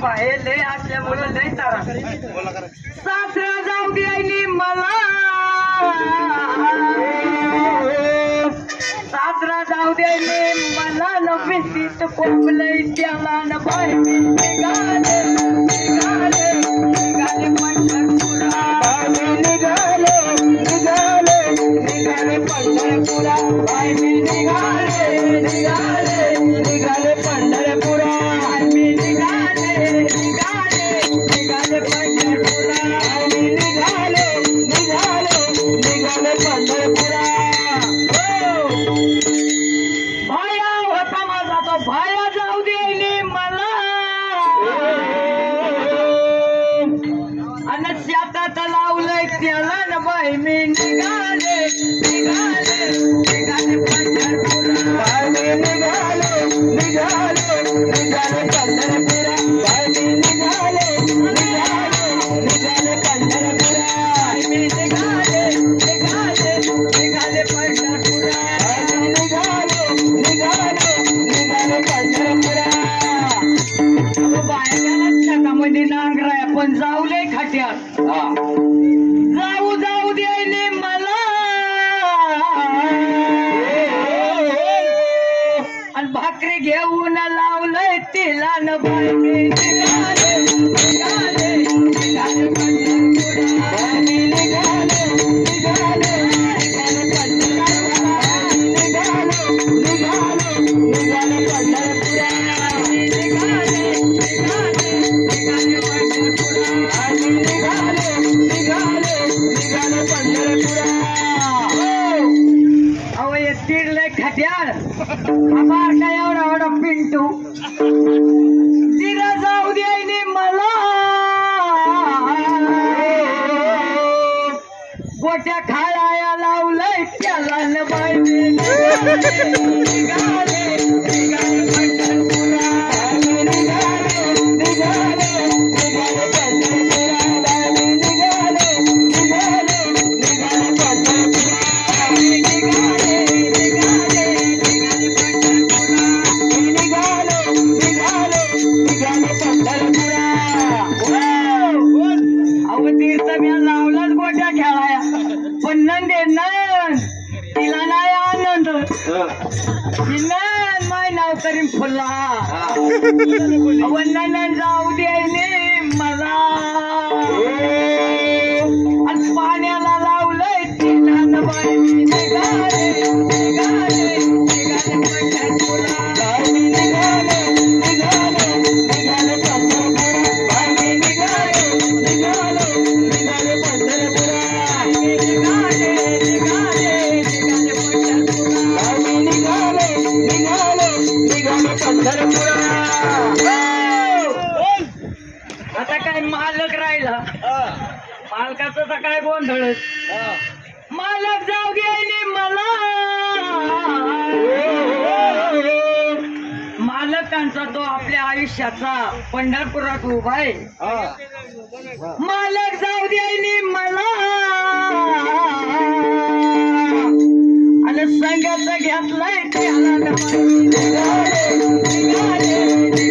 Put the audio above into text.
बाहेर लय असल्यामुळे लय तारा सासरा जाऊ द्यायली मला सासरा जाऊ द्यायली मला न भिंतीत कोंबलय त्याला न बाहेर निघाले निघाले निघाले पंढरपुरा निघाले निघाले निघाले पंढरपुरा बाहेर निघाले निघाले निघाले पंढरपुरा निघाले निघाले निघाले पंढरपुरा निघाले निघाले निघाले पंढरपुरा भाया होता माझा तो भाया जाऊ द्यायली मला आणि शेतात लावलंय त्याला न बाई मी निघाले निघाले निघाले पंढरपुरा निघाले निघाले निघाले पंढरपुरा निघाले निघाले निघाले पंढरपुरा निघाले निघाले निघाले पंढरपुरा निघाले निघाले निघाले पंढरपुरा बाहेर शेतामध्ये नांगराय पण जाऊ लय खाट्यात जाऊ जाऊ द्यायले मला आणि भाकरी घेऊन लावलंय तिला न बाई निघाले निघाले निघाले पंढरपुरा निघाले निघाले निघाले पंढरपुरा निघाले निघाले निघाले पंढरपुरा निघाले निघाले निघाले पंढरपुरा निघाले निघाले निघाले पंढरपुरा अहो हे तिडलंय खाट्याळ आभार काय एवढा एवढा पिंटू तिला जाऊ द्यायली मला गोट्या खाळाया लावलंय त्याला न बाई निघाले निघाले निघाले पंढरपुरा निघाले निघाले निघाले पंढरपुरा निघाले निघाले निघाले पंढरपुरा निघाले निघाले निघाले पंढरपुरा निघाले निघाले निघाले पंढरपुरा अहो तीर्थ मी लावलाच गोट्या खेळाया पण नंदे नंद तिला नाही आनंद नंद माय नाव करीन फुल्ला अहो नंद जाऊ द्यायले मला आणि पाण्याला लावलंय तिला न बाई निघाले निघाले निघाले पंढरपुरा निघाले निघाले निघाले पंढरपुरा निघाले निघाले निघाले पंढरपुरा निघाले निघाले निघाले पंढरपुरा निघाले निघाले निघाले पंढरपुरा आता काय मालक राहिला मालकाचं तर काय गोंधळ मालक जाऊ गेली मला मालकांचा तो आपल्या आयुष्याचा पंढरपुरात उभा आहे मालक जाऊ द्यायली मला आणि संघाचं घेतलंय त्याला निघाले निघाले